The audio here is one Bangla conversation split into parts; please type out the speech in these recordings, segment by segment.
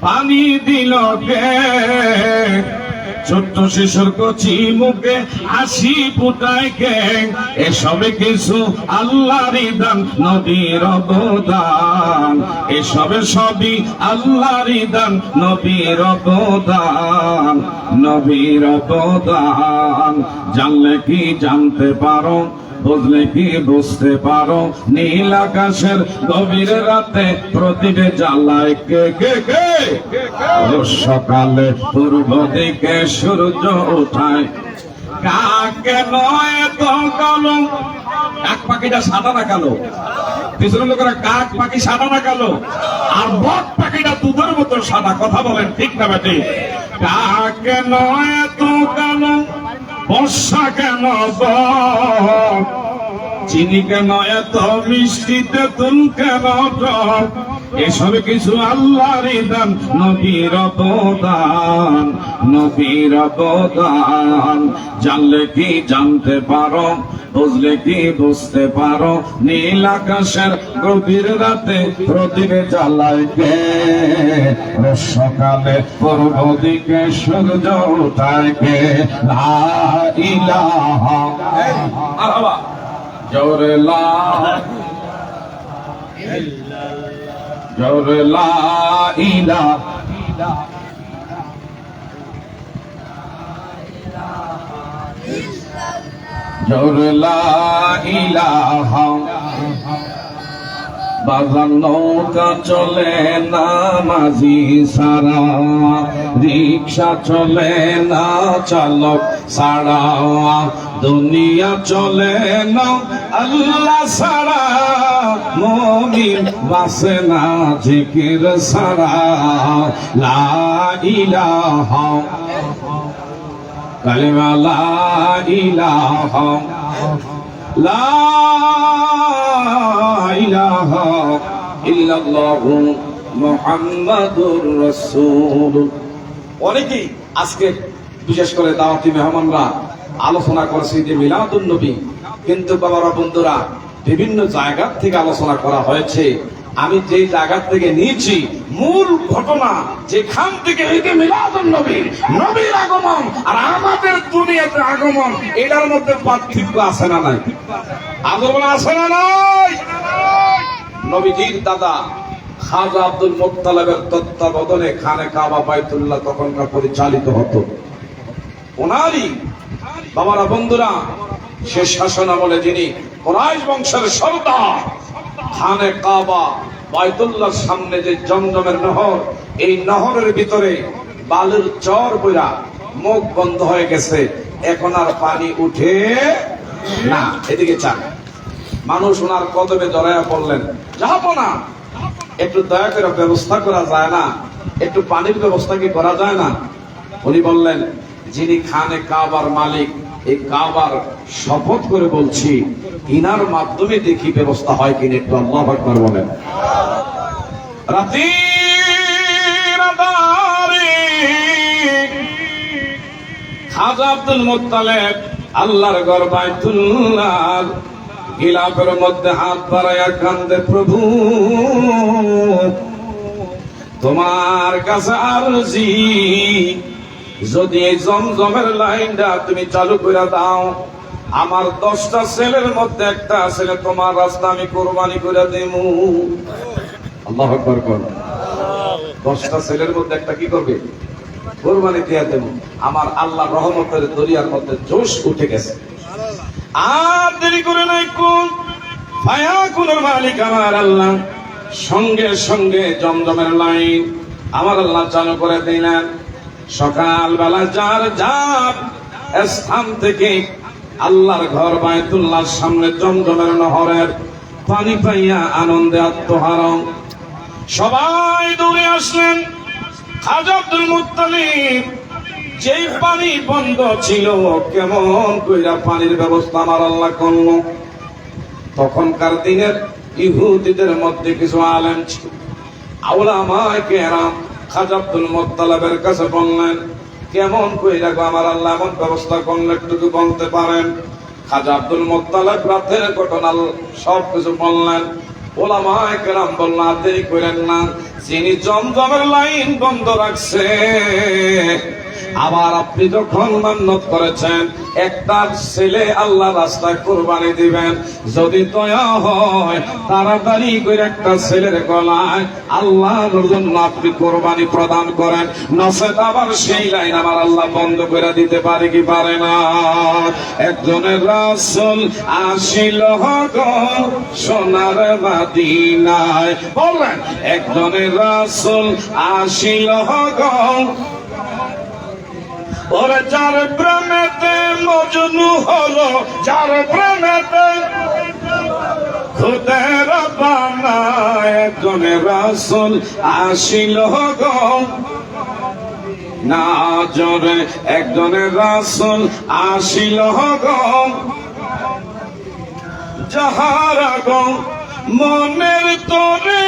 পানি দিল কে? ছোট্ট শিশুর কচি মুখে হাসি ফুটায় কে? এসবে কিছু আল্লাহরই দান, নবীর অবদান। এসবে সবই আল্লাহরই দান, নবীর অবদান, নবীর অবদান। জানলে কি জানতে পারো, বুঝলে কি বুঝতে পারো, নীল আকাশের গভীর রাতে প্রদীপে জ্বালায় কে কে কে? সকালে পূর্ব দিকে সূর্য ওঠায়। কাক কেন এত কালো? কাক পাখিটা সাদা না কালো? পিছনে লোকেরা কাক পাখি সাদা না কালো? আর বক পাখিটা দুধের মতো সাদা। কথা বলেন ঠিক না বেটি? কাক কেন এত কালো? বর্ষা কেন বক? চিনি কেন এত মিষ্টি? তেঁতুল কেন টক? এসব কিছু আল্লাহরই দান, নবীর অবদান, নবীর অবদান। জানলে কি জানতে পারো, বুঝলে কি বুঝতে পারো, নীল আকাশের গভীর রাতে প্রদীপে জ্বালায় কে? সকালে পূর্ব দিকে সূর্য ওঠায় কে? লা ইলাহা ইল্লাল্লাহ, জোরে লা জোরে লা ইলাহা, জোরে লা ইলাহা। বাজার নৌকা চলে না মাঝি সারা, রিক্সা চলে না চালক সারা, দুনিয়া চলে না আল্লাহ সারা, মুমিন বাসে না জিকির সারা। লা ইলাহা, কালিমা লা ইলাহা, লা ইলাহা ইল্লাল্লাহু মুহাম্মাদুর রাসূলুল্লাহ। অনেকেই আজকে বিশেষ করে দাওয়াতি মেহমানরা আলোচনা করছে যে মিলাদুন নবী, কিন্তু বাবারা বন্ধুরা বিভিন্ন জায়গা থেকে আলোচনা করা হয়েছে। আমি যেই জায়গা থেকে নিয়েছি মূল ঘটনা, যেখান থেকে এই মিলাদুন নবী, নবীর আগমন আর আমাদের দুনিয়াতে আগমন, এটার মধ্যে পার্থক্য আছে না নাই? আগমন আছে না নাই? নবীজির দাদা খাজা আব্দুল মুত্তালিবের তত্ত্বাবধানে খানে কাবা বাইতুল্লাহ তখনকার পরিচালিত হতো। ওনারই বাবারা বন্ধুরা শেষ শাসন আমলে যিনি কুরাইশ বংশের সর্দার, খানে কাবা বাইতুল্লাহর সামনে যে জমজমের নহর, এই নহরের ভিতরে বালুর চর বইরা মুখ বন্ধ হয়ে গেছে, এখন আর পানি উঠে না। এদিকে চান মানুষ ওনার কদমে জড়াইয়া পড়লেন, যাবো না, একটু দয়া করে ব্যবস্থা করা যায় না? একটু পানির ব্যবস্থা কি করা যায় না? উনি বললেন, যিনি খানে কাবার মালিক, এই কাবার শপথ করে বলছি, ইনার মাধ্যমে দেখি ব্যবস্থা হয় কিনা। একটু আল্লাহু আকবার বলেন। রাতের আঁধারে খাজা আব্দুল মুত্তালিব আল্লাহর ঘর বাইতুল্লাহ গিলাফের মধ্যে হাত বাড়াইয়া কান্দে, প্রভু তোমার কাছে আরজি, যদি এই জমজমের লাইনটা তুমি চালু করে দাও, আমার 10টা ছেলের মধ্যে একটা ছেলে তোমার রাস্তা আমি কোরবানি করে দেব। আল্লাহু আকবার কর। 10টা ছেলের মধ্যে একটা কি করবে? কোরবানি দিয়ে দেব। আমার আল্লাহর রহমতের দরিয়ার মধ্যে জোশ উঠে গেছে। আর দেরি করে নাই, কোন ফায়াকুনের মালিক আমার আল্লাহ সঙ্গে সঙ্গে জমজমের লাইন আমার আল্লাহ চালু করে দিলেন। সকালবেলা যার যার স্থান থেকে আল্লাহর ঘর বাইতুল্লাহর সামনে জমজমের নহরের পানি পাইয়া আনন্দে আত্মহারা সবাই দৌড়ে আসলেন। খাজা আব্দুল মুত্তালিব যেই পানি বন্ধ ছিল, কেমন কইরা পানির ব্যবস্থা আমার আল্লাহ করল। তখনকার দিনের ইহুদিদের মধ্যে কিছু আলেম ছিল, উলামায়ে কেরাম খাজা আব্দুল মুত্তালিবের কাছে বললেন, কেমন কইরা গো আমার আল্লাহ এমন ব্যবস্থা করলে একটু বলতে পারেন? খাজা আব্দুল মুত্তালিব রাতের ঘটনা সব কিছু বললেন। ওলামায়ে কেরাম বললেন দেরি করেন না, যিনি জমজমের লাইন বন্ধ রাখছে, আবার আপনি যখন মান্যত করেছেন একটা ছেলে আল্লাহ রাস্তায় কুরবানি দিবেন, যদি দয়া হয় তাড়াতাড়ি করে একটা ছেলের গলায় আল্লাহর জন্য আপনি কুরবানি প্রদান করেন, নচেত আবার সেই লাইন আমার আল্লাহ বন্ধ করে দিতে পারে কি পারে না। একজনের রাসূল আসিল গো সোনার মদিনায়, বললেন একজনের রাসূল আসিল গো, ওরে যার প্রেমেতে মজনু হলো, যার প্রেমেতে খুদের বানায়, একজনের রাসূল আসিল গো না জোরে, একজনের রাসূল আসিল গো, যাহার গো মনের তোরে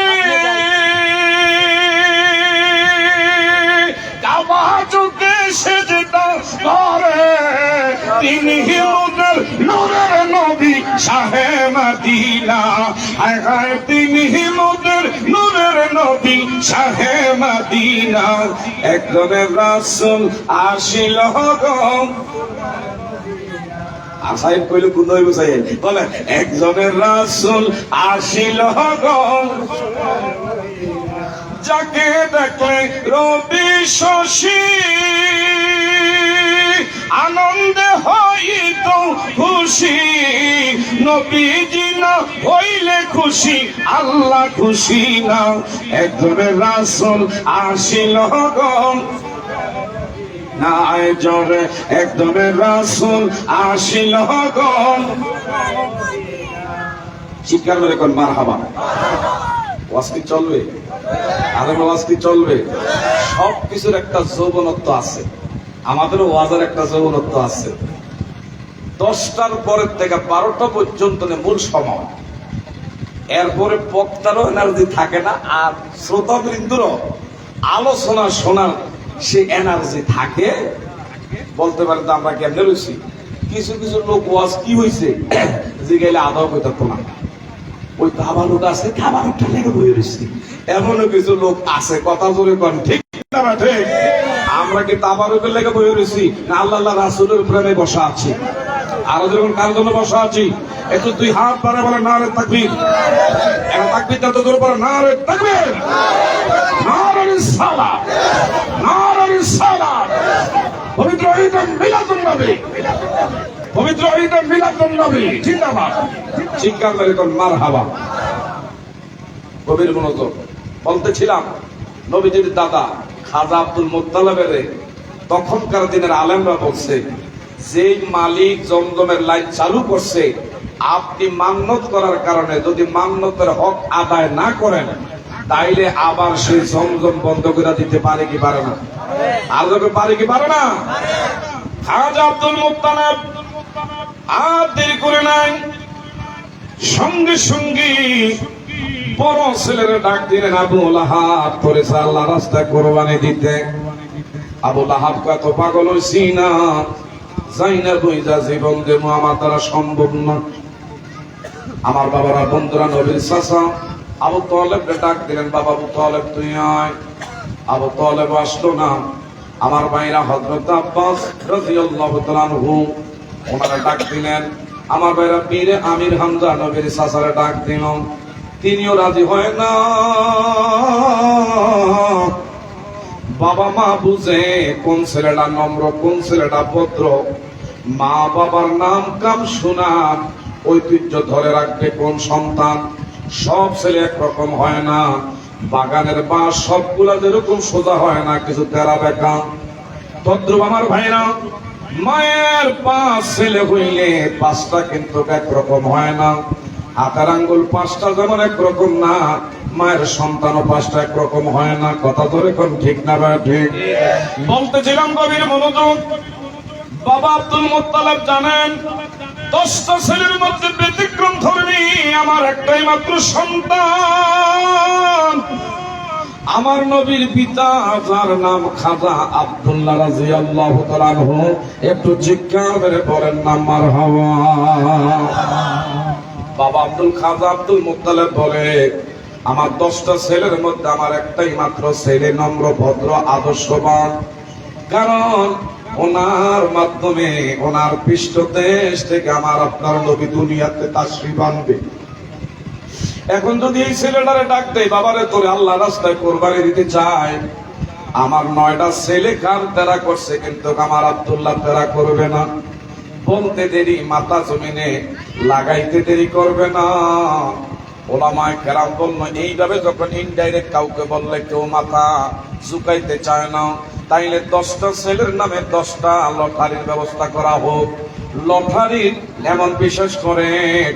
কাবা চুকে সেজদা করে, তিনি হিমুদের নূরের নবী শাহে মদিনা, হায় হায় তিনি হিমুদের নূরের নবী শাহে মদিনা, একজনের রাসূল আসিল গো। আর সাহেব কইল কোন হইব সাহেব, বলে একজনের রাসূল আসিল গো, যাকে দেখলে রবি শশী আনন্দে হইত খুশি, নবীজি না হইলে খুশি আল্লাহ খুশি না, একজনের রাসূল আসিল গো না জোরে, একজনের রাসূল আসিল গো, চিৎকার করে কোন মারহাবা। ওয়াজ কি চলবে? আরে ওয়াজ কি চলবে? সব কিছুর একটা যৌবনত্ব আছে, আমাদেরও ওয়াজের একটা যৌবনত্ব আছে। 10টার পরের থেকে 12টা পর্যন্ত মূল সময়, এরপরে বক্তারও এনার্জি থাকে না, আর শ্রোতাবৃন্দরও আলোচনা শোনার সে এনার্জি থাকে। বলতে পারেন তো আমরা কেমনে রয়েছি, কিছু কিছু লোক ওয়াজ কি হয়েছে জিগাইলে আদাও কইতে না, ওই তাবারুক আছে তাবারুকটা লেগে বই রয়েছি, এমনও কিছু লোক আছে, কথা জোরে কন ঠিক না ঠিক? আমরা কি তাবারুকের লেগে বই রয়েছি না আল্লাহ রাসূলের প্রেমে বসা আছি? আরো যখন কার জন্য বসা আছি? একটু দুই হাত বাড়ে বলে নারে তাকবীর, একটা তাকবীর যত জোরে বলে নারে তাকবীর, নারে রিসালাত, নারে রিসালাত। পবিত্র ঈদ মিলাদুন নবী, পবিত্র ঈদ মিলাদুন নবী জিন্দাবাদ, চিৎকার করে কোন মারহাবা। কবির মনোযোগ বলতেছিলাম, নবীজির দাদা খাজা আব্দুল মুত্তালিবের তখনকার দিনের আলেমরা বলছে, যেই মালিক জমজমের লাইন চালু করছে, আপনি মান্যত করার কারণে যদি মান্যতের হক আদায় না করেন, তাইলে আবার সেই জমজম বন্ধ করে দিতে পারে কি পারে না? আর পারে কি পারে না? খাজা আব্দুল মুত্তালিব আর দেরি করে নাই, সঙ্গে সঙ্গে বড় ছেলের ডাক দিলেন, আবু লাহাব করেছে আল্লাহ রাস্তায় কোরবানি দিতে। আবু লাহাব কত পাগল হইছি না, যাইনা বইজা জীবন দেব আমার দ্বারা সম্ভব না। আমার বাবারা বন্ধুরা নবীর চাচা আবু তালেবকে ডাক দিলেন, বাবা আবু তালেব তুই আয়। আবু তালেব আসলো না। আমার ভাইরা হযরত আব্বাস রাদিয়াল্লাহু তাআলা আনহু ওনারা ডাক দিলেন। আমার ভাইরা পীরে আমির হামজা নবীর চাচারে ডাক দিল, তিনিও রাজি হয় না। বাবা মা বুঝে কোন ছেলেটা নম্র, কোন ছেলেটা ভদ্র, মা বাবার নাম কাম শোনান ঐতিহ্য ধরে রাখবে কোন সন্তান। সব ছেলে একরকম হয় না, বাগানের বাঁশ সবগুলা যেরকম সোজা হয় না, কিছু তেরা বেঁকা। তদ্রুপ আমার ভাইরা, মায়ের 5 ছেলে হইলে 5টা কিন্তু একরকম হয় না। হাতের আঙ্গুল 5টা যেমন একরকম না, মায়ের সন্তানও 5টা একরকম হয় না। কথা ধরে কোন ঠিক না ভাই? ঠিক বলতেছিলাম। গভীর মনোযোগ। বাবা আব্দুল মুত্তালিব জানেন 10টা ছেলের মধ্যে ব্যতিক্রম ধর্মী আমার একটাই মাত্র সন্তান। আমার নবীর পিতা যার নাম খাজা আব্দুল্লাহ রাদিয়াল্লাহু তাআলা আনহু, একটু চিৎকার করে বলেন না মারহাবা। বাবা আব্দুল খাজা আব্দুল মুত্তালিব বলে, আমার 10টা ছেলের মধ্যে আমার একটাই মাত্র ছেলে নম্র, ভদ্র, আদর্শবান। কারণ ওনার মাধ্যমে, ওনার পৃষ্ঠদেশ থেকে আমার আপনার নবী দুনিয়াতে তাশরীফ আনবে। এখন যদি এই ছেলেটারে ডাক দেয়, বাবারে তোরে আল্লাহ রাস্তায় কোরবানি দিতে চায়, আমার 9টা ছেলে কার তেরা করছে, কিন্তু আমার আব্দুল্লাহ তেরা করবে না। বলতে দেরি, মাথা জমিনে লাগাইতে দেরি করবে না। ওলামায়ে কেরাম বলল, এইভাবে যখন ইনডাইরেক্ট কাউকে বললে কেউ মাথা ঝুঁকাইতে চায় না, তাইলে 10টা ছেলের নামে 10টা লটারির ব্যবস্থা করা হোক। লটারির এমন বিশেষ করে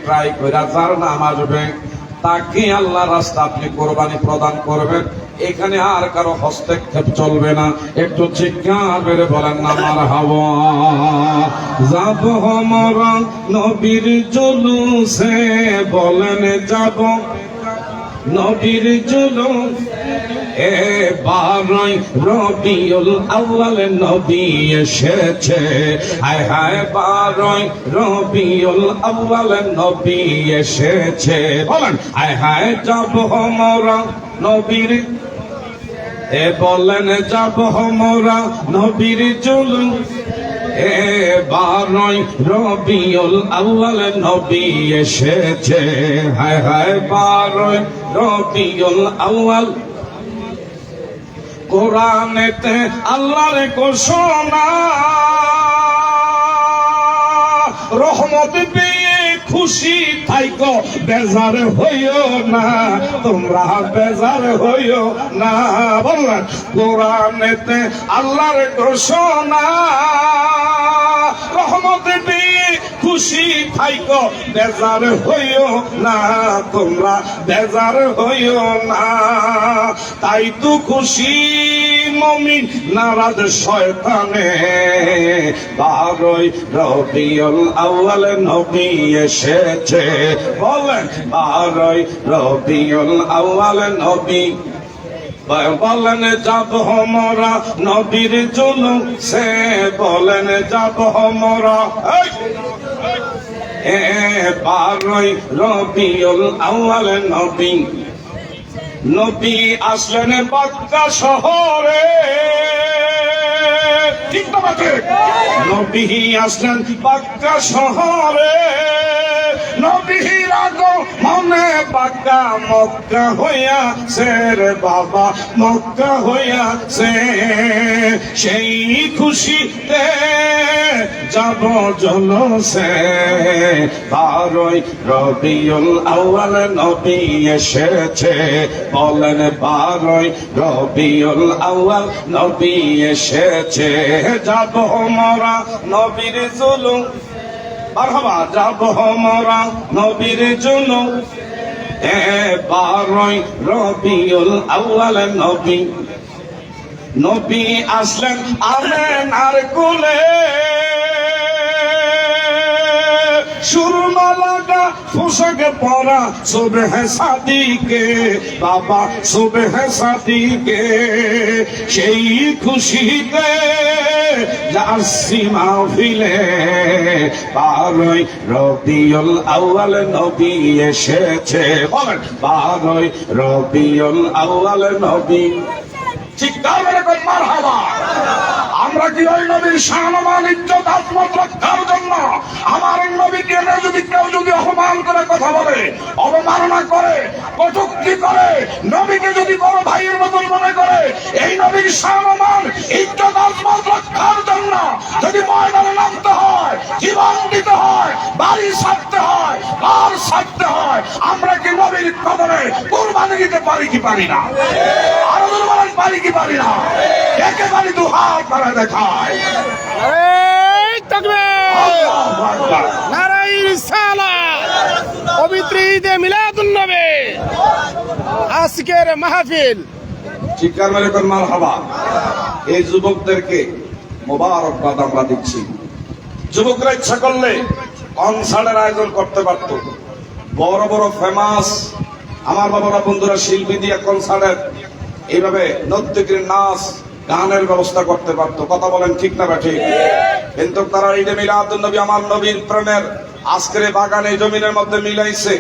ট্রাই করে যার নাম আসবে তাকে আল্লাহ রাস্তা আপনি কোরবানি প্রদান করবেন। এখানে আর কারো হস্তক্ষেপ চলবে না। একটু চিৎকার করে বলেন না মারহাবা। যাব আমরা নবীর জুলুসে, বলেন যাব নবীর জুলুস। এবারই রবিউল আউয়াল নবী এসেছে, হায় হায় বারই রবিউল আউয়াল নবী এসেছে। বলেন হায় হায় যাব আমরা নবীর, বলেন যাব আমরা নবীর জুলুস। এবারই রবিউল আউয়াল নবী এসেছে, হায় হায় বারই রবিউল আউয়াল। কোরআনেতে আল্লাহর ঘোষণা, রহমত পেয়ে খুশি থাইকো, বেজার হইও না, তোমরা বেজার হইও না। বললেন কোরআনেতে আল্লাহর ঘোষণা, রহমত পেয়ে খুশি থাইকো, বেজার হইও না, তোমরা বেজার হইও না। তাই তো খুশি মুমিন নারাজ শয়তানে, বারই রবিউল আউয়াল নবী এসেছে। বলেন বারই রবিউল আউয়াল নবী। বলেন যাব আমরা নবীর জুলুসে, বলেন যাব আমরা। বারই রবিউল আউয়াল নবী, নবী আসলেন মক্কা শহরে। ঠিক না ঠিক? নবী আসলেন মক্কা শহরে, নবীর আগমনে পাক্কা মক্কা হইয়াছে রে বাবা, মক্কা হইয়াছে। সেই খুশিতে যাব জলসে, বারই রবিউল আউয়াল নবী এসেছে। বলেন বারই রবিউল আউয়াল নবী এসেছে। যাব মোরা নবীর জুলুস, মারহাবা, যাব মোরা নবীর জুলুস। বারই রবিউল আউয়াল নবী, নবী আসলেন আমেনার কোলে। সুরমা লাগা পোশাক পরা সুবহ সাদিকে, বাবা সুবহ সাদিকে। সেই খুশিতে যাচ্ছি মাহফিলে, বারই রবিউল আউয়াল নবী এসেছে। বলেন বারই রবিউল আউয়াল নবী। চিৎকার করে কোন মারহাবা। আমরা কি ওই নবীর সম্মান ইজ্জত আজমত রক্ষার জন্য আমার নবীকে যদি কেউ যদি অপমান করে কথা বলে, অবমাননা করে, কটূক্তি করে, নবীকে যদি বড় ভাইয়ের মতন মনে করে, এই নবীর সম্মান ইজ্জত আজমত রক্ষার জন্য যদি ময়দানে নামতে হয়, জীবন দিতে হয়, বাড়ি ছাড়তে হয়, ঘর ছাড়তে হয়, আমরা কি নবীর কদমে কুরবানি দিতে পারি কি পারি না? আরো বলেন পারি কি পারি না? একেবারে দু হাত করে দেখায়। নারায়ে রিসালাত, পবিত্র ঈদে মিলাদুন্নবী, আজকের মাহফিল। চিৎকার মেরে কোন মারহাবা। এই যুবকদেরকে মোবারকবাদ আমরা দিচ্ছি। যুবকরা ইচ্ছা করলে কনসার্টের আয়োজন করতে পারত। বড় বড় ফেমাস আমার বাবারা বন্ধুরা শিল্পী দিয়ে কনসার্টের এইভাবে নর্তকীর নাচ গানের ব্যবস্থা করতে পারত। কথা বলেন ঠিক না ঠিক? কিন্তু তারা ঈদে মিলাদুন নবী, আমার নবীর প্রেমের আজকের এই বাগানে জমিনের মধ্যে মিলাইছে।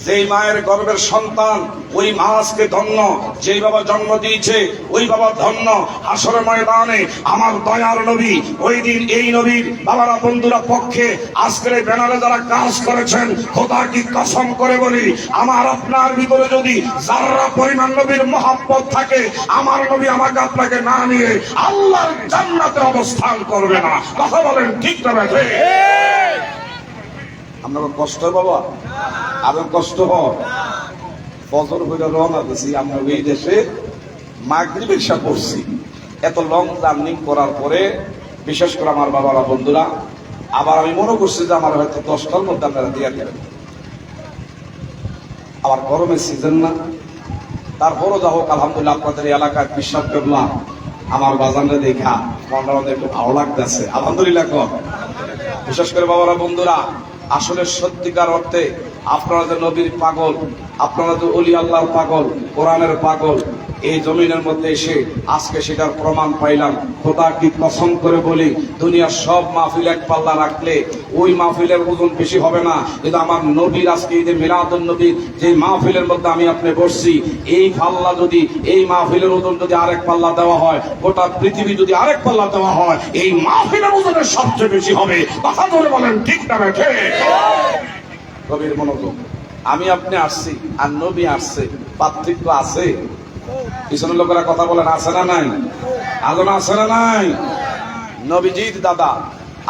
যেই মায়ের গর্ভের সন্তান, ওই মা আজকে ধন্য। যেই বাবা জন্ম দিয়েছে, ওই বাবা ধন্য। হাসরের ময়দানে আমার দয়ার নবী, ওই দিন এই নবীর বাবারা বন্ধুরা পক্ষে আজকের এই ব্যানারে যারা কাজ করেছেন, খোদা কি কসম করে বলি, আমার আপনার ভিতরে যদি যারা পরিমাণ নবীর মহব্বত থাকে, আমার নবী আমাকে আপনাকে না নিয়ে আল্লাহর জান্নাতে অবস্থান করবে না। কথা বলেন ঠিক না বেঠে? আপনার কষ্ট বাবা, আপনার কষ্ট হয়। ফজর হইলে রওনা দিছি, আমরা এই দেশে মাগরিবের এশা পড়ছি। এত লং জার্নি করার পরে বিশেষ করে আমার বাবারা বন্ধুরা, আবার আমি মনে করছি যে আমার হয়তো 10টার মধ্যে আপনারা দিয়ে দেবেন। আবার গরমের সিজন না, তারপরও যা হোক আলহামদুলিল্লাহ আপনাদের এলাকায় বিশ্বাস করলাম আমার বাজানটা দেখা মনটা আমাদের একটু ভালো লাগতেছে। আলহামদুলিল্লাহ কর। বিশেষ করে বাবারা বন্ধুরা, আসলে সত্যিকার অর্থে আপনারা যে নবীর পাগল, আপনারা যে ওলি আল্লাহর পাগল, কোরআনের পাগল, এই জমিনের মধ্যে এসে আজকে সেটার প্রমাণ পাইলাম। খোদা কি কসম করে বলি, দুনিয়ার সব মাহফিল এক পাল্লা রাখলে ওই মাহফিলের ওজন বেশি হবে না। কিন্তু আমার নবীর আজকে এই যে মিলাদুন নবীর যে মাহফিলের মধ্যে আমি আপনি বসছি, এই পাল্লা যদি, এই মাহফিলের ওজন যদি আরেক পাল্লা দেওয়া হয়, গোটা পৃথিবী যদি আরেক পাল্লা দেওয়া হয়, এই মাহফিলের ওজনের সবচেয়ে বেশি হবে। কথা ধরে বলেন ঠিক না বেঠে? নবীর মনোযোগ, আমি আপনি আসছি আর নবী আসছে, পার্থক্য আছে? পিছনের লোকেরা কথা বলেন আছে না নাই? আলোচনা আছে না নাই? নবীজির দাদা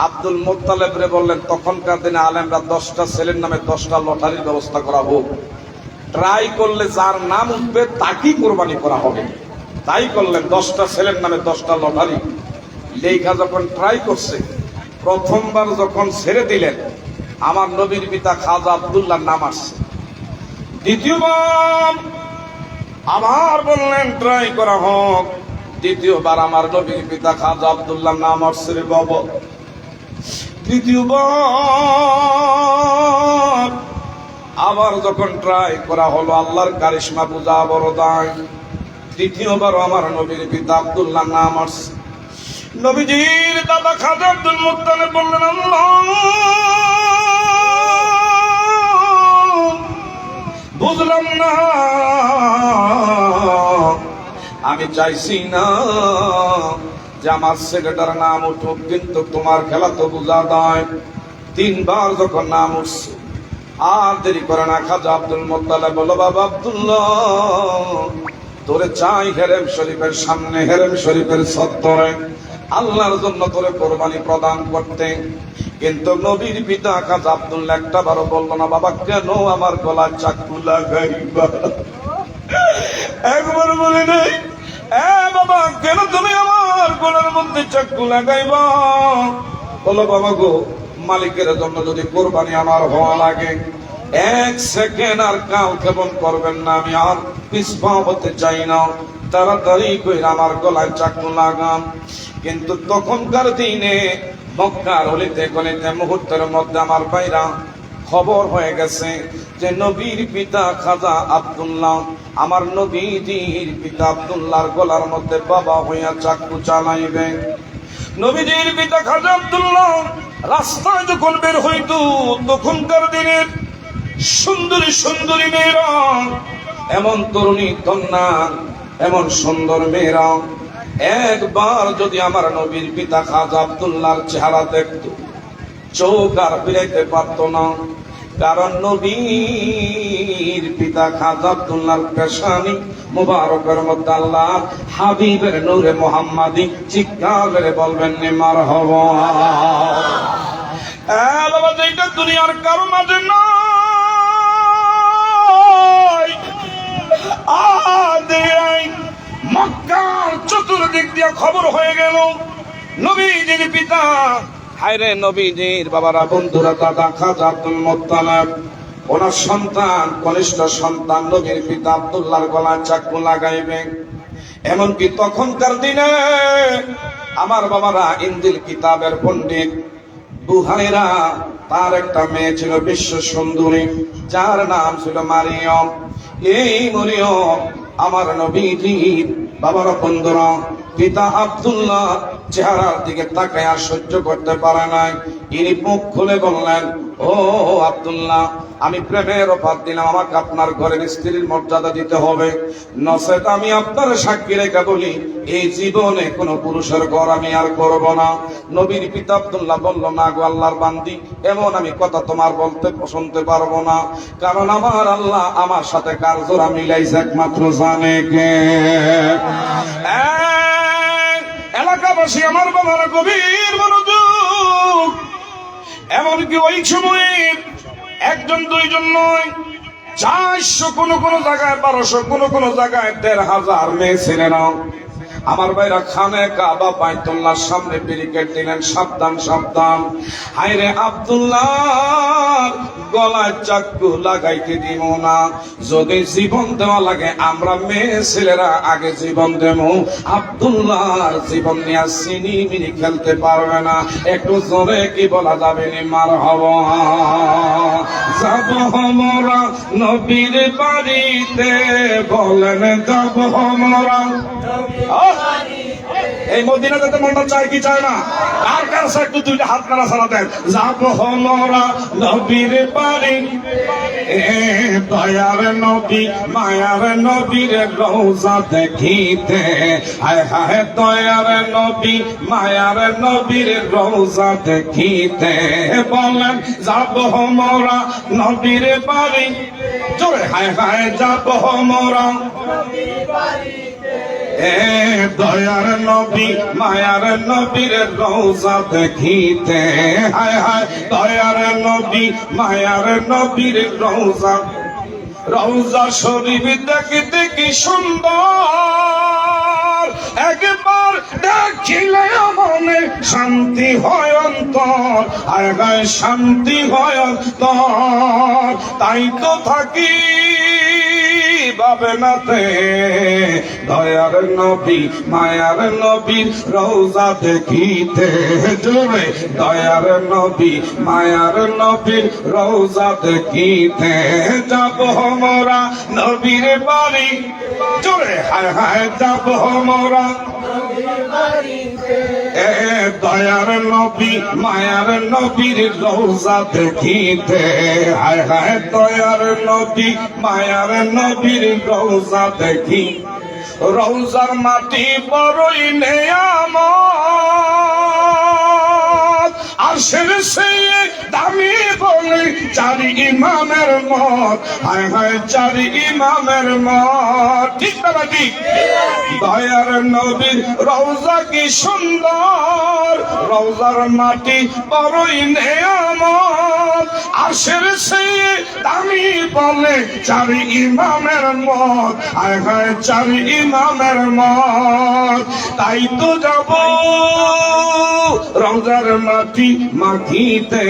আব্দুল মুত্তালিব রে বললেন, তখনকার দিনে আলেমরা 10টা ছেলের নামে 10টা লটারির ব্যবস্থা করা হোক। ট্রাই করলে যার নাম উঠবে তাকেই কোরবানি করা হবে। তাই করলেন 10টা ছেলের নামে 10টা লটারি। লেখা যখন ট্রাই করছে, প্রথমবার যখন ছেড়ে দিলেন, আমার নবীর পিতা খাজা আব্দুল্লাহর নাম আসছে। দ্বিতীয়বার আবার বললেন ট্রাই করা হোক। দ্বিতীয়বার আমার নবীর পিতা খাজা আব্দুল্লাহর নাম আসছে রে বাবা। তৃতীয়বার আবার যখন ট্রাই করা হলো, আল্লাহর কারিশমা পূজা বড় দায়। তৃতীয়বার আমার নবীর পিতা আব্দুল্লাহর নাম আসছে। নবীজির দাদা খাজা আব্দুল মুত্তালিব বললেন, আল্লাহ বুঝলাম না, আমি চাইছি না যে আমার ছেলেটার নাম উঠুক, কিন্তু তোমার খেলা তো বুঝা দেয়। 3বার যখন নাম উঠছে, আর দেরি করে না, খাজা আব্দুল মুত্তালিব বলো, বাবা আব্দুল্লাহ তোরে চাই হেরেম শরীফের সামনে, হেরেম শরীফের চত্বরে আল্লাহর জন্য তোরে কোরবানি প্রদান করতে। কিন্তু নবীর পিতা খাজা আব্দুল্লাহ একটা বারো বললো না, বাবা কেন আমার গলায় চাকু লাগাইবা? একবার বলে নাই, বাবা কেন তুমি আমার গলার মধ্যে চাকু লাগাইবা? বলো, বাবা গো, মালিকের জন্য যদি কোরবানি আমার হওয়া লাগে, 1 সেকেন্ড আর কাল কেমন করবেন না, আমি আর পিছপা হতে চাই না, তাড়াতাড়ি করে আমার গলায় চাকু লাগান। কিন্তু তখনকার দিনে মক্কার অলিতে গলিতে মুহূর্তের মধ্যে আমার ভাইরা খবর হয়ে গেছে যে নবীর পিতা খাজা আব্দুল্লাহ, আমার নবীজির পিতা আব্দুল্লাহর গলার মধ্যে বাবা হইয়া চাকু চালাইবে। নবীজির পিতা খাজা আব্দুল্লাহ রাস্তায় যখন বের হইত, তখনকার দিনের সুন্দরী সুন্দরী মেয়েরা, এমন তরুণী কন্যা, এমন সুন্দর মেয়েরা একবার যদি আমার নবীর পিতা খাজা আব্দুল্লাহর চেহারা দেখত, চোখ আর ফিরাইতে পারত না। কারণ নবীর পিতা খাজা আব্দুল্লাহর পেশানি মুবারকের মধ্যে আল্লাহ হাবিবের নূরে মুহাম্মাদি চিৎকার করে বলবেন নে মারহাবা। বাবা, যেটা দুনিয়ার কারো মাঝে নাই, মক্কার চতুর্দিক দিয়ে খবর হয়ে গেল নবীজির পিতা, হায়রে নবীজির বাবারা বন্ধুরা, দাদা খাজা আব্দুল মুত্তালিব, ওনার সন্তান, কনিষ্ঠ সন্তান নবীর পিতা আব্দুল্লাহর গলায় চাকু লাগাইবে। এমনকি তখনকার দিনে আমার বাবারা ইনজিল কিতাবের পণ্ডিত বুহাইরা, তার একটা মেয়ে ছিল বিশ্ব সুন্দরী, যার নাম ছিল মারিয়ম। এই মরিয়ম আমার নবীজির বাবার বন্ধুরা পিতা আব্দুল্লাহ চেহারার দিকে তাকায় আর সহ্য করতে পারে নাই। ইনি মুখ খুলে বললেন, ও আব্দুল্লাহ, আমি প্রেমের অফার দিলাম, আমাকে আপনার ঘরের স্ত্রীর মর্যাদা দিতে হবে, নচেত আমি আপনার সাক্ষী রেখে বলি এই জীবনে কোন পুরুষের ঘর আমি আর করব না। নবীর পিতা আব্দুল্লাহ বলল, না গো আল্লাহর বান্দি, এমন আমি কথা তোমার বলতে শুনতে পারবো না, কারণ আমার আল্লাহ আমার সাথে কার জোড়া মিলাইছে একমাত্র জানে কে। এলাকাবাসী আমার বাবারা গভীর মনোযোগ। এমনকি ওই সময়ে একজন দুইজন নয়, 400, কোন জায়গায় 1200, কোন জায়গায় 1500 মেয়ে ছিলেন। আমার ভাইরা খানে কাবা বাইতুল্লাহর সামনে ব্যারিকেড দিলেন, সাবধান সাবধান। হায়রে আব্দুল্লাহ গলায় চাকু লাগাইতে দিব না, যদি জীবন দেওয়া লাগে আমরা মেয়ে ছেলেরা আগে জীবন দেব। আব্দুল্লাহর জীবন নিয়ে চিনি মিনি খেলতে পারবে না। একটু জোরে কি বলা যাবে নি? মারহাবা। যাব আমরা নবীর বাড়িতে, বলেন যাব আমরা। এই মদিনা যেতে মনটা চায় কি চায় না? কার কার সাথে একটু দুইটা হাত নাড়া ছাড়া দেন। যাবো আমরা নবীর বাড়ি, দয়ার নবী মায়ার নবীর রওজা দেখিতে। হায় হায় দয়ার নবী মায়ার নবীর রওজা দেখিতে, বলেন যাবো আমরা নবীর বাড়ি। জোরে হায় হায় যাবো আমরা নবীর বাড়ি, দয়ার নবী মায়ার নবীর রওজা দেখিতে। হায় হায় দয়ার নবী মায়ার নবীর রওজা, রওজা শরীফ দেখতে কি সুন্দর, একবার দেখিলে মনে শান্তি হয় অন্তর। হায় হায় শান্তি হয় অন্তর, তাই তো থাকি ভাবনাতে দয়ার নবী মায়ার নবীর রওজা দেখিতে। জোরে দয়ার নবী মায়ার নবীর রওজা দেখিতে, যাব আমরা নবীর বাড়ি। জোরে হায় হায় যাব আমরা নবীর বাড়িতে, দয়ার নবী মায়ার নবীর রওজা দেখিতে। হায় হায় দয়ার নবী মায়ার নবীর রওজা দেখি, রওজার মাটি বড়ই নেয়ামত, আরশের চেয়ে দামি বলে চারি ইমামের মত। হায় হায় চারি ইমামের মত, ঠিক না ঠিক? দয়ার নবীর রওজা কি সুন্দর, রওজার মাটি বড়ই নেয়ামত, আরশের চেয়ে দামি বলে চারি ইমামের মত। হায় হায় চারি ইমামের মত, তাই তো যাব রওজার মাটি মাটিতে।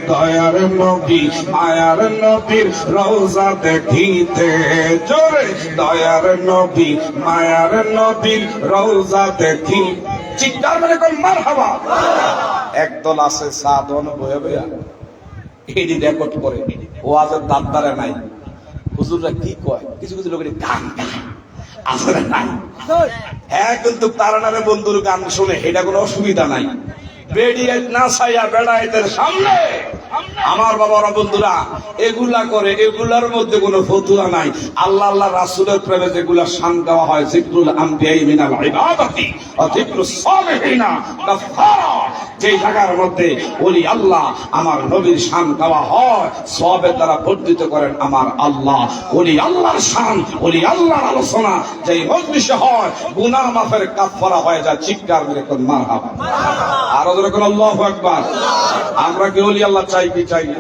দয়ার নবী মায়ার নবীর রওজা দেখিতে। জোরে দয়ার নবী মায়ার নবীর রওজা দেখি। চিৎকার মানে কোন মারহাবা। একদল আছে সাধন বয়ে বয়া এডি রেকর্ড করে, ওয়াজের দাঁতদারে নাই। হুজুররা কি কয়, কিছু কিছু লোকের গান গায় আসলে নাই। হ্যাঁ, কিন্তু তারা নামে বন্ধুর গান শুনে এটা কোনো অসুবিধা নাই। বেডিয়াত না ছাইয়া বেড়াইতের সামনে আমার বাবারা বন্ধুরা এগুলা করে, এগুলার মধ্যে কোনো ফতুয়া নাই। আল্লাহ আল্লাহ রাসূলের প্রেমে যেগুলা শান দেওয়া হয়, যিকরুল আমবিয়া মিনাল ইবাদাতি ওয়া যিকরুস সালিহিনা কাফারা, যেই জায়গার মধ্যে ওলি আল্লাহ আমার নবীর শান দেওয়া হয়, সওয়াবের দ্বারা বর্ধিত করেন আমার আল্লাহ। ওলি আল্লাহর শান, ওলি আল্লাহর আলোচনা যেই মজলিসে হয়, গুনাহ মাফের কাফারা হয়ে যায়। চিৎকার মেরে কোন মারহাবা। আর ওদের কোন আল্লাহু আকবার। আমরা কি ওলি আল্লাহ চাই কি চাই না?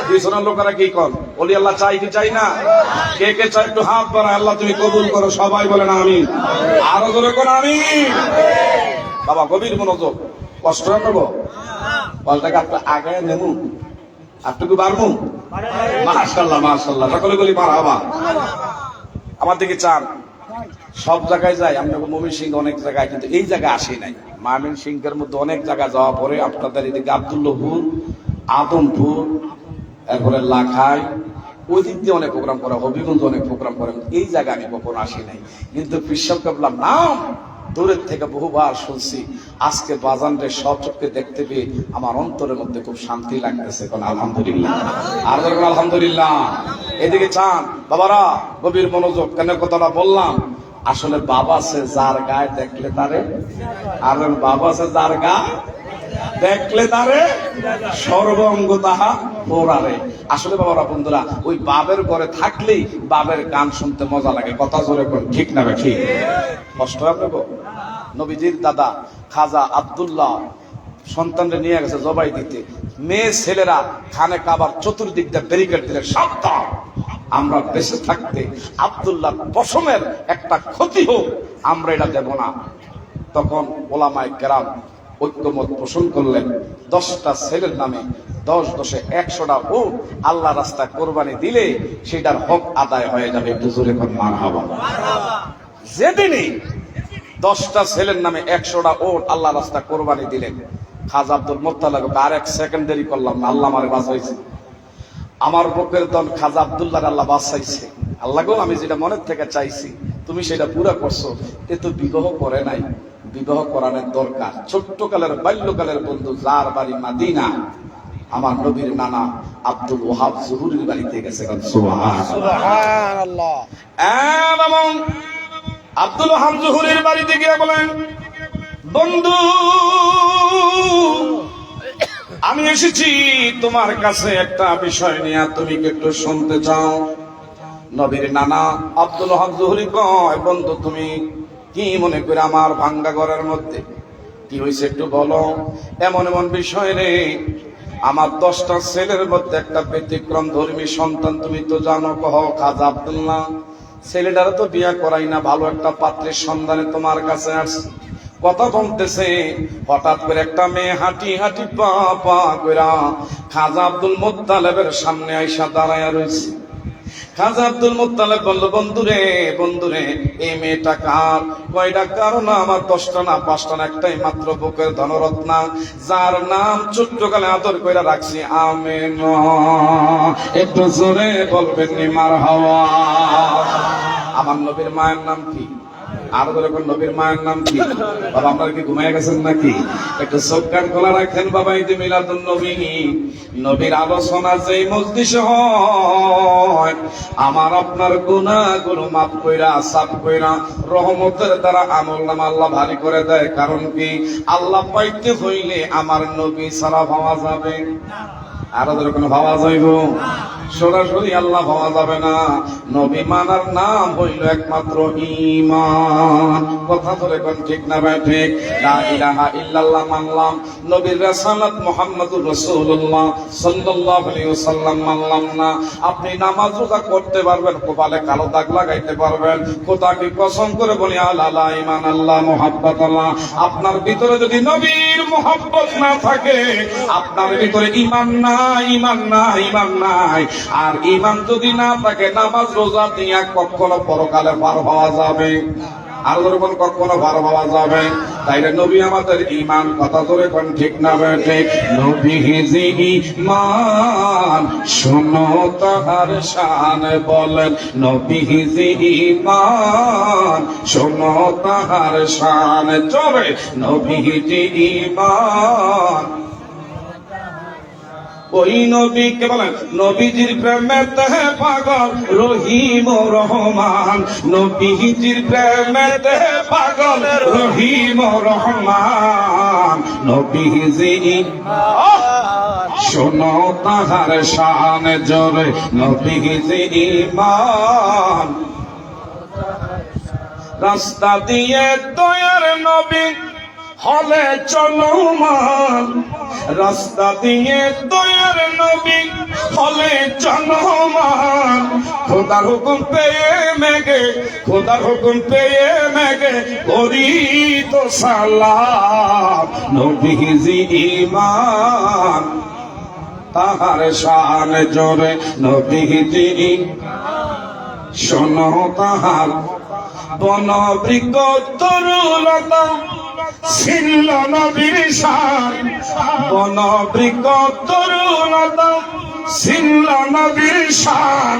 পিছনের লোকেরা কি কর, ওলি আল্লাহ চাই কি চাই না? কে কে চাই একটু হাত বাড়ায়, আল্লাহ তুমি কবুল করো। সবাই বলেন আমিন। আরো জোরে কোন আমিন। বাবা গভীর মনোযোগ, কষ্ট নেব, বলটাকে আপনি আগে নেব, আপটুকু বাড়বো। মাশাআল্লাহ মাশাআল্লাহ, সকলে বলি মারহাবা। আমার দিকে চান, সব জায়গায় যাই, আমরা ময়মনসিংহ অনেক জায়গায়, কিন্তু এই জায়গায় আসি নাই। ময়মনসিংহের মধ্যে অনেক জায়গায় যাওয়া পরে আপনাদের এদিকে আব্দুল্লাহপুর, আদমপুর, এরপরে লাখাই, ওই দিক দিয়ে অনেক প্রোগ্রাম করা, হবিগঞ্জ অনেক প্রোগ্রাম করে। এই জায়গায় আমি কখনো আসি নাই, কিন্তু পিসাব কাবলার নাম দূরের থেকে বহুবার শুনছি, আজকে বাজানরে সচক্ষে দেখতে পেয়ে আমার অন্তরের মধ্যে খুব শান্তি লাগতেছে। কোন আলহামদুলিল্লাহ, আর কোন আলহামদুলিল্লাহ। এদিকে চান বাবারা, গভীর মনোযোগ। কেন কথাটা বললাম? আসলে বাবা সে যার গায়ে দেখলে তারে, আর বাবা সে যার গায়ে দেখলে তারে সর্বঙ্গ তাহা পোড়ারে। আসলে বাবারা, বন্ধুরা, ওই বাবের ঘরে থাকলেই বাবের গান শুনতে মজা লাগে। কথা জোরে কোন, ঠিক না ঠিক? কষ্ট আপনাকে। নবীজির দাদা খাজা আব্দুল্লাহ সন্তানরে নিয়ে গেছে জবাই দিতে। মেয়ে ছেলেরা খানে কাবার চতুর্দিক দিয়ে ব্যারিকেড দিলে, সাবধান, আমরা বেঁচে থাকতে আব্দুল্লাহ পশমের একটা ক্ষতি হোক, আমরা এটা দেব না। তখন ওলামায়ে কেরাম ঐক্যমত পোষণ করলেন, 10টা ছেলের নামে 10-10 100টা উট আল্লাহ রাস্তায় কোরবানি দিলে সেটার হক আদায় হয়ে যাবে। একটু জোরে কোন মারহাবা। যেদিনই 10টা ছেলের নামে 100টা উট আল্লাহ রাস্তায় কোরবানি দিলেন, খাজা আব্দুল মোত্তালেব আর 1 সেকেন্ড দেরি করলাম না, আল্লাহ আমারে বাঁচাইছে। আমার বুকের দন খাজা আব্দুল্লাহ আল্লাহ বাঁচাইছে। আল্লাহ গো, আমি যেটা মনের থেকে চাইছি তুমি সেটা পুরা করছো। এ তো বিবাহ করে নাই, বিবাহ করানোর দরকার। ছোট্টকালের বাল্যকালের বন্ধু যার বাড়ি মাদিনা, আমার নবীর নানা আব্দুল ওয়াহাব জহুরীর বাড়িতে গেছে। সুবহানাল্লাহ। আব্দুল ওয়াহাব জহুরীর বাড়িতে গিয়ে বলেন, বন্ধু, আমি এসেছি তোমার কাছে একটা বিষয় নিয়ে, তুমি কি একটু শুনতে চাও? নবীর নানা আব্দুল ওয়াহাব জহুরী কয়, বন্ধু, তুমি কি মনে করে আমার ভাঙ্গা ঘরের মধ্যে কি হয়েছে একটু বলো। এমন এমন বিষয় রে, আমার 10টা ছেলের মধ্যে একটা ব্যতিক্রম ধর্মী সন্তান, তুমি তো জানো। কহ খাজা আব্দুল্লাহ, ছেলেটারা তো বিয়া করাই না, ভালো একটা পাত্রের সন্ধানে তোমার কাছে আসছে। কথা বলতেছে, হঠাৎ করে একটা মেয়ে হাঁটি হাঁটি পা পা কইরা খাজা আব্দুল মোত্তালেবের সামনে আইসা দাঁড়ায়া রয়েছে। খাজা আব্দুল মোত্তালেব বলল, বন্ধুরে বন্ধুরে, এই মেয়েটা কার? কয়টা? কারণ আমার 10টা না 5টা না, একটাই মাত্র বুকের ধনরত্না, যার নাম ছোট্টকালে আদর কইরা রাখছি আমেনা। একটু জোরে বলবেন নি মারহাবা। আমার নবীর মায়ের নাম কি? আর যখন নবীর মায়ের নাম কি? বাবা, আপনারা কি ঘুমায় গেছেন নাকি? একটু চোখ কান খোলা রাখেন বাবা। ঈদে মিলাদুন নবী, নবীর আলোচনা যেই মজলিসে হয়, আমার আপনার গুনাহগুলো মাফ কইরা সাফ কইরা রহমতের দ্বারা আমলনামা আল্লাহ ভারী করে দেয়। কারণ কি? আল্লাহ পাইতে হইলে আমার নবী ছাড়া পাওয়া যাবে, আরো কোনো ভাবা যাইব? সরাসরি আল্লাহ পাওয়া যাবে না। নবী মানার নাম হইল একমাত্র ঈমান। কথা বলে কোন, ঠিক না ভাই? ঠিক। লা ইলাহা ইল্লাল্লাহ মানলাম, নবীর রাসালাত মুহাম্মাদুর রাসূলুল্লাহ সাল্লাল্লাহু আলাইহি ওয়াসাল্লাম মানলাম না। আপনি নামাজ রোজা করতে পারবেন, কপালে কালো দাগ লাগাইতে পারবেন, খোদাকে কসম করে বলি আল্লাহ ঈমান আল্লাহ মুহাব্বত আল্লাহ। আপনার ভিতরে যদি নবীর মুহাব্বত না থাকে, আপনার ভিতরে ঈমান নাই, ঈমান নাই, ঈমান নাই। আর ঈমান যদি না থাকে, নামাজ রোজা দিয়া কখনো পরকালে পার হওয়া যাবে, আর যখন কখনো পার হওয়া যাবে। তাইলে নবী আমাদের ঈমান। কথা ধরে কোন, ঠিক না ঠিক? নবী জি ঈমান, শোনো তাহার শান বলেন। নবী জি ঈমান, শোনো তাহার শান। চলে নবী জি ঈমান, ওই নবীকে বলেন, নবীজির প্রেমেতে পাগল রহিম ও রহমান। নবীজির প্রেমেতে পাগল রহিম ও রহমান। নবীজি শোনো তাহার শান জোরে। নবীজি ঈমান, রাস্তা দিয়ে দয়ার নবী হলে চলমান। রাস্তা দিয়ে দয়ার নবী হলে চলমান। খোদার হুকুম পেয়ে মেঘে, খোদার হুকুম পেয়ে মেঘে করি তো সালাম। নবীজি ঈমান, তাহার শান জোরে। নবীজি শোনো তাহার বন বৃক্ষ তরুলতা ছিল নবীর শান। বন বৃক্ষ তরুলতা সিল্লা নবীর শান,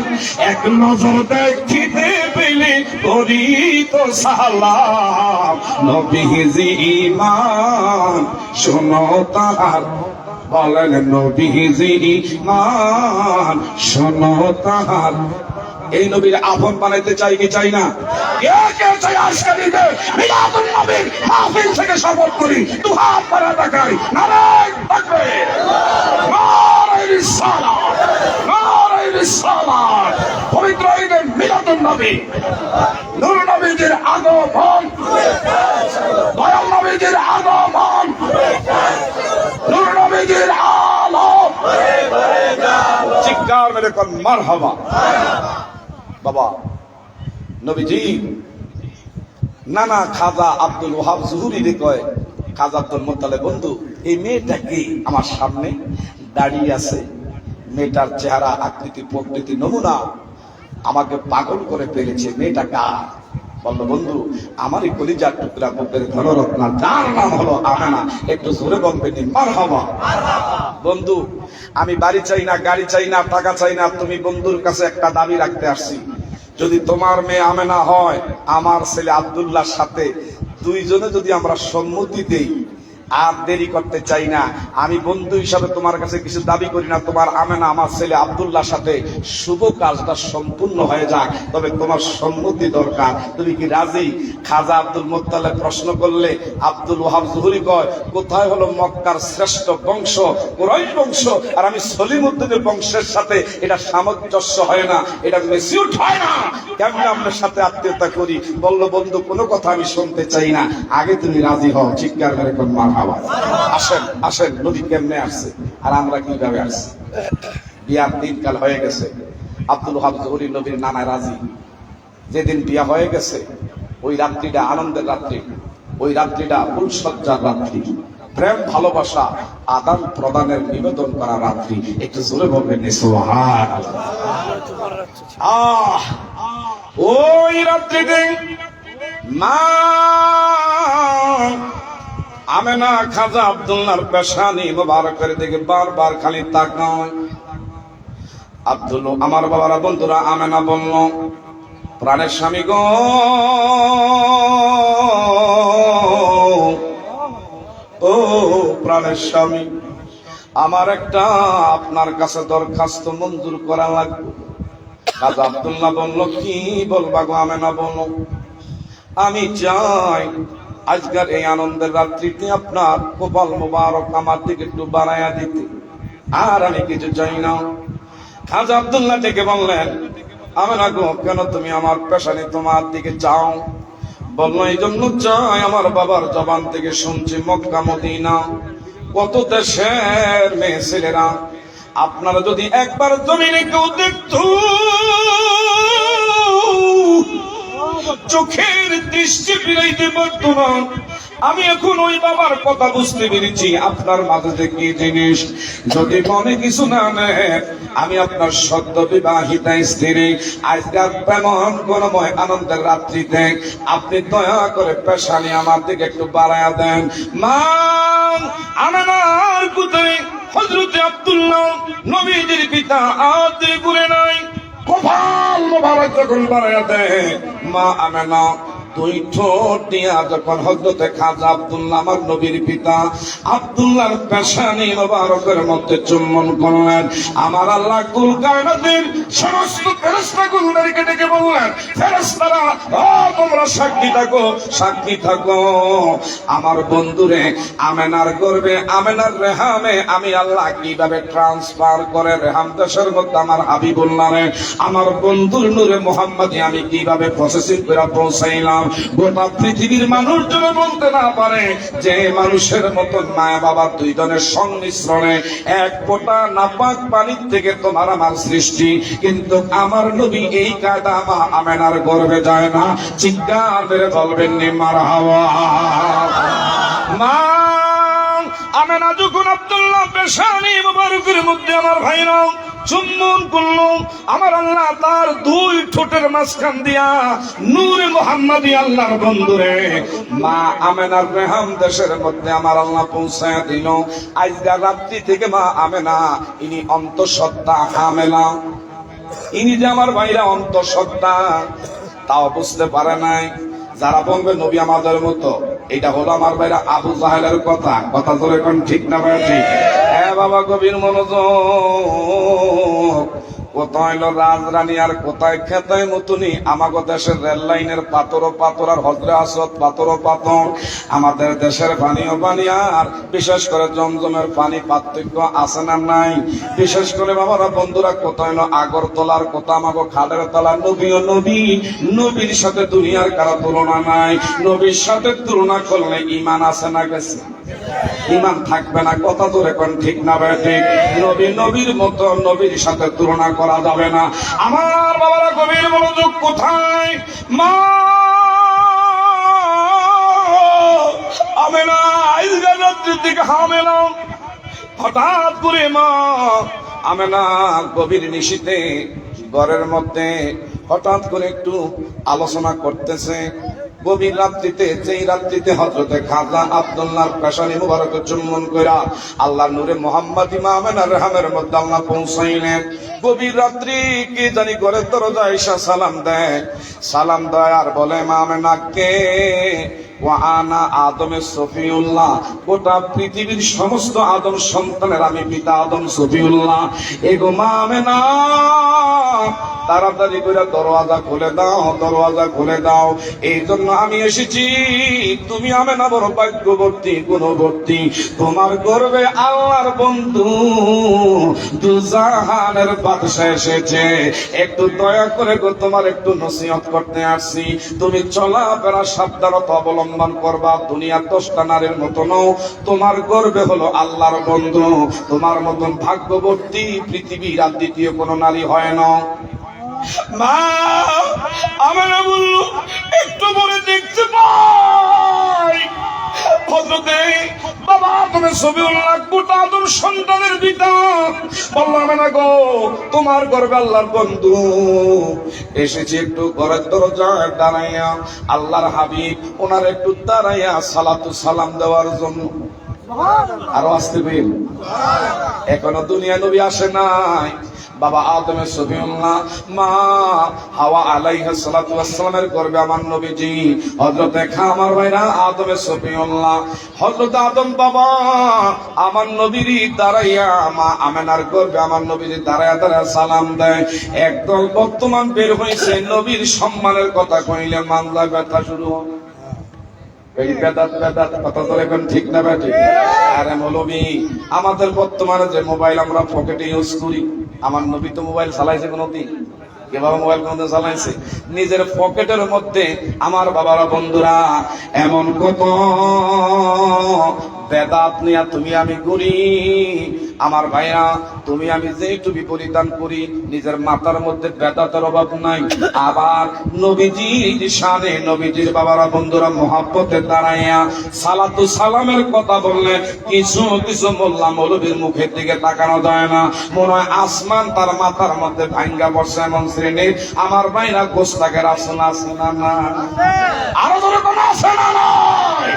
এক নজর দেখিতে পেলে করি তো সালাম। নবীজি ঈমান শোনো তাহার, বলেন নবীজি ঈমান শোনো তাহার। এই নবীর আপন বানাইতে চাই কি চাই না? কে কে চাই আজকে দিতে মিলাদুন নবীর মাহফিল থেকে শপথ করি, দুহাত পাড়া দেখাই, নারায়ণ তাকবীর, নারায়ণ রিসালাত, নারায়ণ রিসালাত। পবিত্র ঈদে মিলাদুন নবী, নূর নবীজির আগমন, দয়াল নবীজির আগমন, নূর নবীজির আলো, চিৎকার মেরে কোন মারহাবা। বাবা নবীজি নানা খাজা আব্দুল ওয়াহাব জুহুরি কয়, খাজা আব্দুল মোত্তালেব বন্ধু, এই মেয়েটা কি আমার সামনে দাঁড়িয়ে আছে, মেয়েটার চেহারা আকৃতি প্রকৃতি নমুনা আমাকে পাগল করে ফেলেছে, মেয়েটা কার? বললো বন্ধু আমারই কলিজার টুকরা বুকের ধনরত্না, যার নাম হলো আমেনা। একটু জোরে বলবেন মারহাবা। বন্ধু আমি বাড়ি চাই না, গাড়ি চাই না, টাকা চাই না, তুমি বন্ধুর কাছে একটা দাবি রাখতে আসছি, যদি তোমার মেয়ে আমেনা হয় আমার ছেলে আব্দুল্লাহর সাথে দুইজনে যদি আমরা সম্মতি দেই, আর দেরি করতে চাই না, আমি বন্ধু হিসাবে তোমার কাছে কিছু দাবি করি না, তোমার আমেনা আমার ছেলে আব্দুল্লাহর সাথে শুভ কাজটা সম্পূর্ণ হয়ে যাক, তবে তোমার সম্মতি দরকার, তুমি কি রাজি? খাজা আব্দুল মোত্তালেব প্রশ্ন করলে আব্দুল ওয়াহাব জুহুরি কয়, কোথায় হলো মক্কার শ্রেষ্ঠ বংশ কুরাইশ বংশ, আর আমি সলিমউদ্দিনের বংশের সাথে এটা সামঞ্জস্য হয় না, এটা মেসিউট হয় না, কেমন আপনার সাথে আত্মীয়তা করি? বলল বন্ধু কোনো কথা আমি শুনতে চাই না, আগে তুমি রাজি হও। চিৎকার করে কোন মার আওয়াজ। আসেন আসেন, নবী কেমনে আসছে আর আমরা কিভাবে আসছি? বিয়ার দিনকাল হয়ে গেছে, আব্দুল ওয়াহাব জুহুরি নবীর নানা রাজি। যেদিন বিয়া হয়ে গেছে ওই রাত্রিটা আনন্দের রাত্রি, ওই রাত্রিটা ফুলসজ্জার রাত্রি, প্রেম ভালোবাসা আদান প্রদানের নিবেদন করা রাত্রি। একটু জোরে বলবেন সুবহানাল্লাহ। ওই রাত্রিতে মা আমেনা খাজা আব্দুল্লাহর পেশানি মোবারকের দিকে বারবার খালি তাকায়। আব্দুল আমার বাবারা বন্ধুরা, আমেনা বলল, প্রাণের স্বামী গো, ও প্রাণের স্বামী, আমার একটা আপনার কাছে দরখাস্ত মঞ্জুর করা লাগবে। খাজা আব্দুল্লাহ বলল, কি বলবা গো আমেনা? বলো। আমি চাই আজকের এই আনন্দের রাত্রিতে আপনার কপাল মোবারক আমার দিকে একটু বাড়াইয়া দিতে, আর আমি কিছু চাই না। খাজা আব্দুল্লাহ ডেকে বললেন, আমেনা গো, কেন তুমি আমার পেশানি তোমার দিকে চাও? বললো, এই জন্য চাই, আমার বাবার জবান থেকে শুনছি মক্কা মদিনা কত দেশের মেয়ে ছেলেরা, আপনারা যদি একবার জমিনে কেউ দেখত, চোখের দৃষ্টি ফিরাইতে পারত না। আমি এখন ওই বাবার কথা বুঝতে পেরেছি, আপনার মাঝে কি জিনিস যদি মনে কিছু না নেন, আমি আপনার সদ্য বিবাহিতা স্ত্রী, আজকাল তেমন কোনময় আনন্দের রাত্রিতে আপনি দয়া করে পেশানি আমার দিকে একটু বাড়াইয়া দেন। মা আমেনার কোথায় হযরত আব্দুল্লাহ নবীজির পিতা আদে করে নাই, কপাল মোবারক যখন বাড়াইয়া দেয়, মা আমেনা দুই ঠোঁট দিয়া যখন হযরতে খাজা আব্দুল্লাহ আমার নবীর পিতা আব্দুল্লাহর পেশানি মোবারকের মধ্যে চুম্বন করলেন, আমার আল্লাহ কুল কায়নাতের সমস্ত ফেরেশতাগুলোকে ডেকে বললেন, ফেরেশতারা ও তোমরা সাক্ষী থাকো, সাক্ষী থাকো, আমার বন্ধুরে আমেনার গর্ভে আমেনার রেহামে আমি আল্লাহ কিভাবে ট্রান্সফার করে রেহাম দেশের মধ্যে আমার হাবিবুল্লাহরে আমার বন্ধুর নূরে মুহাম্মদী আমি কিভাবে প্রসেসিং করে পৌঁছাইলাম। গোটা পৃথিবীর মানুষ যেন বলতে না পারে যে মানুষের মতন মায়া বাবা দুইজনের সংমিশ্রণে এক ফোঁটা নাপাক পানির থেকে তোমার আমার সৃষ্টি, কিন্তু আমার নবী এই কায়দা মা আমেনার গর্ভে যায় না। চিৎকার করে বলবেন নি মারহাবা। মা আমেনা আমেনা যখন আব্দুল্লাহ পেশানি মুবারকের মধ্যে আমার ভাইরা চুম্বন করলো, আমার আল্লাহ তার দুই ঠোঁটের মাঝখান দিয়া নূরে মুহাম্মাদি আল্লাহর বন্ধুরে মা আমেনার রেহাম দেশের মধ্যে আমার আল্লাহ পৌঁছায় দিল। আজকের রাত্রি থেকে মা আমেনা ইনি অন্তঃসত্ত্বা হামেলা, ইনি যে আমার ভাইরা অন্তঃসত্ত্বা তাও বুঝতে পারে নাই। যারা বলবে নবী আমাদের মতো, এটা হলো আমার ভাইরা আবু জাহেলের কথা। কথা তো এখন ঠিক না ভাই? ঠিক। হ্যাঁ বাবা, গভীর মনোযোগ। কোথায় হলো রাজরানী আর কোথায় খেতায় মতনি। আমাগো দেশের রেল লাইনের পাথর ও পাথর আর হজরে আসদ পাথর ও পাথর। আমাদের দেশের পানিও পানি আর বিশেষ করে জমজমের পানি পার্থক্য আছে না নাই? বিশেষ করে বাবারা বন্ধুরা, কোথায় হলো আগরতলার কথা আমাগো খালের তলা। নবী ও নবী, নবীর সাথে দুনিয়ার কারো তুলনা নাই। নবীর সাথে তুলনা করলে ইমান আছে না গেছে? ইমান থাকবে না। কথা তো এখন ঠিক না ভাই? ঠিক। নবী নবীর মতো, নবীর সাথে তুলনা করা যাবে না। আমার বাবারা গভীর মনোযোগ। কোথায় মা আমেনা আইজগার রাত্রির দিকে হামেলা, হঠাৎ করে মা আমেনা গভীর নিশীতে ঘরের মধ্যে হঠাৎ করে একটু আলোচনা করতেছে। গভীর রাত্রিতে, যেই রাত্রিতে হযরতে খাজা আব্দুল্লাহর পেশানি মুবারক চুম্বন কইরা আল্লাহ নূরে মুহাম্মাদি মা আমেনার রেহামের মধ্যে আল্লাহ পৌঁছাইলেন। গভীর রাত্রি কি জানি ঘরের দরজায় এসে সালাম দেয়। সালাম দেয় আর বলে, মা আমেনা কে? ওয়া আনা আদমের সফিউল্লাহ। গোটা পৃথিবীর সমস্ত আদম সন্তানের আমি পিতা আদম সফিউল্লাহ। এগো মা আমেনা, তাড়াতাড়ি করে দরওয়াজা খুলে দাও, দরওয়াজা খুলে দাও। এই জন্য আমি এসেছি। তুমি আমেনা বড় ভাগ্যবতী, গুণবতী। তোমার গর্বে আল্লাহর বন্ধু দুজাহানের বাদশা এসেছে। একটু দয়া করে গো, তোমার একটু নসিহত করতে আসছি। তুমি চলাফেরা সাবধানতা অবলম্বন করবা। দুনিয়া 10টা নারীর মতো নও। তোমার গর্বে হলো আল্লাহর বন্ধু। তোমার মতন ভাগ্যবতী পৃথিবীর আর দ্বিতীয় কোনো নারী হয় না। মা আমেনা বলল, একটু পরে দেখতে পাই হযরতে বাবা তুমি সফিউল্লাহ গোটা আদম সন্তানের পিতা। বললাম না গো, তোমার গর্বে আল্লাহর বন্ধু এসেছে। একটু ঘরের দরজায় দাঁড়াইয়া আল্লাহর হাবিব ওনার একটু দাঁড়াইয়া সালাতু সালাম দেওয়ার জন্য। আরো আসতে পেন, এখনো দুনিয়া নবী আসে নাই। বাবা আদমের সফিউল্লাহ, মা হাওয়া আলাইহিস সালাতু ওয়াস সালামের গর্ভে আমার নবীজি হযরতে খামার ভাইরা আদমের সফিউল্লাহ, হযরত আদম বাবা আমার নবীরই দাঁড়াইয়া মা আমেনার গর্ভে আমার নবীজি দাঁড়াইয়া দাঁড়াইয়া সালাম দেয়। একদল বর্তমান বের হয়েছে, নবীর সম্মানের কথা কইলে মামলা ব্যথা শুরু হবে। এই বেদাত বেদাত কথা তো এখন ঠিক না ভাই? ঠিক। আরে মৌলবী, আমাদের বর্তমানে যে মোবাইল আমরা পকেটে ইউজ করি, আমার নবী তো মোবাইল চালাইছে কোনদিন? কিভাবে মোবাইল কোনদিন চালাইছে? নিজের পকেটের মধ্যে। আমার বাবারা বন্ধুরা, এমন কত বেদাত নিয়া তুমি আমি করি। আমার ভাইরা, তুমি আমি যেই টুপি পরিধান করি, নিজের মাথার মধ্যে বেদাতের অভাব নাই। আবার নবীজির শানে, নবীজির বাবারা বন্ধুরা মহব্বতে দাঁড়াইয়া সালাতু সালামের কথা বললে কিছু কিছু মোল্লা মৌলবীর মুখের দিকে তাকানো যায় না। মনে হয় আসমান তার মাথার মধ্যে ভাঙ্গা বসে এমন শ্রেণীর আমার ভাইরা গোস্তাকের আসনা আছে না না? আরো ধরে কোন আছে না নয়?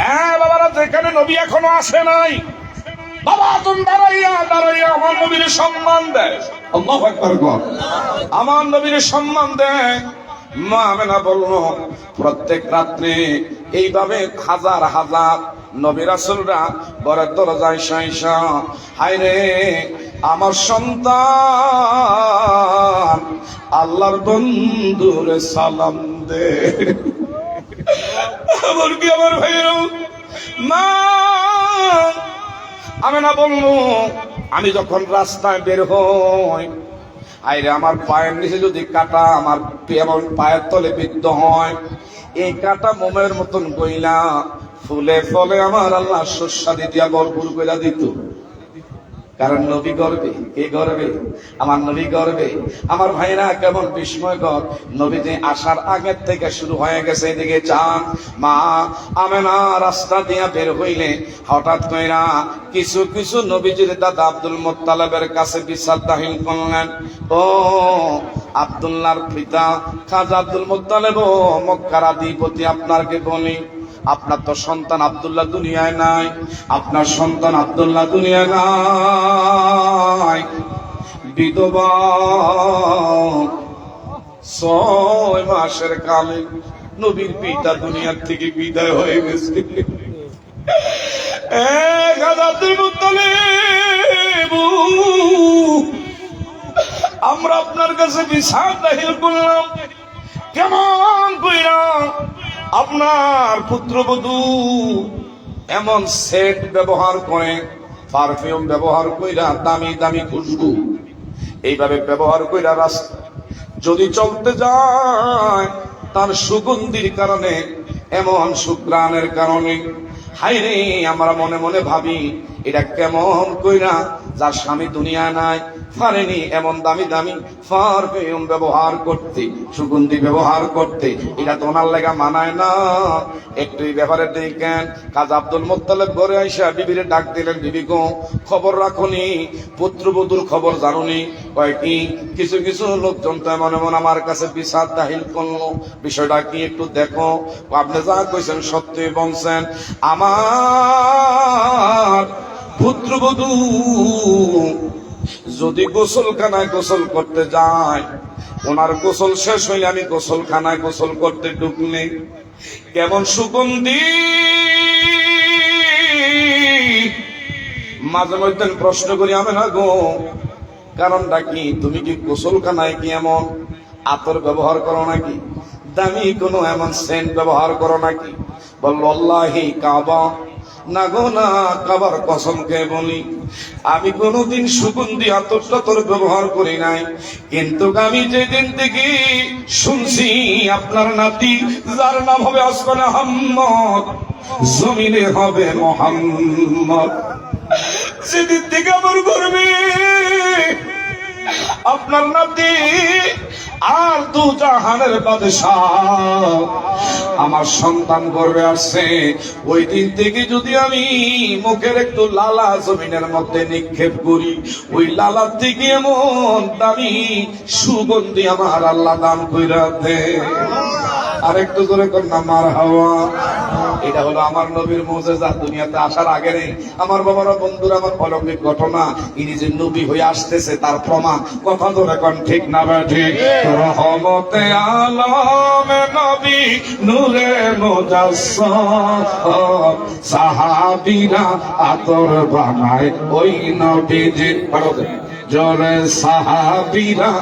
হ্যাঁ বাবারা, যেখানে নবী এখনো আসে নাই, বাবা তুমি দাঁড়াইয়া দাঁড়াইয়া আমার নবীর সম্মান দেয়। আল্লাহু আকবার গো, আমার নবীর সম্মান দেয়। মা আমেনা বলল, প্রত্যেক রাত্রে এইভাবে হাজার হাজার নবী রাসূলরা ঘরের দরজায় সাইসা, হায় রে আমার সন্তান আল্লাহর বন্ধুরে সালাম দে। আমার কি আমার ভাইয়ের মা আমেনা বলল, আমি যখন রাস্তায় বের হই, আইরে আমার পায়ের নিচে যদি কাটা আমার এমন পায়ের তলে বিদ্ধ হয়, এই কাটা মোমের মতন গইলা ফুলে ফলে আমার আল্লাহ সুস্বাদু দিয়া ভরপুর কইরা দিত। কারণ নবী গর্বে, কে গর্বে? আমার নবী গর্বে। আমার ভাইরা কেমন বিস্ময়কর, নবী যে আসার আগের থেকে শুরু হয়ে গেছে। এদিকে চান মা আমেনা রাস্তা দিয়া বের হইলে হঠাৎ কইরা কিছু কিছু নবীজির দাদা আব্দুল মুত্তালিবের কাছে বিচার দাখিল করলেন। ও আব্দুল্লাহর পিতা খাজা আব্দুল মুত্তালিব, মক্কার অধিপতি, আপনাকে বলি, আপনার তো সন্তান আব্দুল্লাহ দুনিয়ায় নাই, আপনার সন্তান আব্দুল্লাহ দুনিয়ায় নাই, বিধবা, 6 মাসের কালে নবীর পিতা দুনিয়ার থেকে বিদায় হয়ে গেছে। আব্দুল মুত্তালিব, আমরা আপনার কাছে বিচার দাখিল করলাম, কেমন কইরা আপনার পুত্রবধূ এমন সেট ব্যবহার করে, পারফিউম ব্যবহার কইরা, দামি দামি খুশবু এইভাবে ব্যবহার কইরা রাস্তা যদি চলতে যায়, তার সুগন্ধির কারণে, এমন সুঘ্রাণের কারণে, হায়রে আমরা মনে মনে ভাবি এটা কেমন কইরা যার স্বামী দুনিয়া নাই পারেনি এমন দামি দামি পারফিউম ব্যবহার করতে, সুগন্ধি ব্যবহার করতে, এটা তো ওনার লেগা মানায় না। একটু এই ব্যাপারে দেখেন, খাজা আব্দুল মুত্তালিব ঘরে আইসা বিবিরে ডাক দিলেন, বিবি গো খবর রাখুনি, পুত্রবধূর খবর জানুনি? কয় কি? কিছু কিছু লোকজন তো এমন এমন আমার কাছে বিচার দাখিল করলো, বিষয়টা কি একটু দেখো। আপনি যা কইছেন সত্যি বলছেন, আমার পুত্রবধূ যদি গোসলখানায় গোসল করতে যায়, ওনার গোসল শেষ হইলে আমি গোসলখানায় গোসল করতে ঢুকলে কেমন সুগন্ধি। মাঝে মধ্যে প্রশ্ন করি, আমি না গো কারণটা কি? তুমি কি গোসলখানায় কি এমন আতর ব্যবহার করো নাকি? দামি কোনো এমন সেন্ট ব্যবহার করো নাকি? বলল আল্লাহি কাবা, না গো না, কাবার কসমকে বলি আমি কোনদিন সুগন্ধি আতর টাতর ব্যবহার করি নাই, কিন্তু আমি যেদিন থেকে শুনছি আপনার নাতি, যার নাম হবে আসমান আহম্মদ, জমিনে হবে মোহাম্মদ, সেদিন থেকে আমার গর্বে আপনার নাতি আর দু জাহানের বাদশাহ আমার সন্তান গর্বে আসছে। ওই দিন থেকে যদি আমি মুখের একটু লালা জমিনের মধ্যে নিক্ষেপ করি, ওই লালার থেকে এমন দামি সুগন্ধি আমার আল্লাহ দান কইরা দে। আর একটু জোরে কর না মারহাবা। এটা হলো আমার নবীর মুজিজা। দুনিয়াতে আসার আগে নেই আমার বাবারা, বন্ধুরা, আমার অলৌকিক ঘটনা। ইনি যে নবী হয়ে আসতেছে তার প্রমাণ। কথা ধরে কোন ঠিক না ঠিক? রহমতে আলম নবী নূরে মুজাসসাম, সাহাবীরা আতর বানায় ওই নবীজির জোরে, সাহাবীরা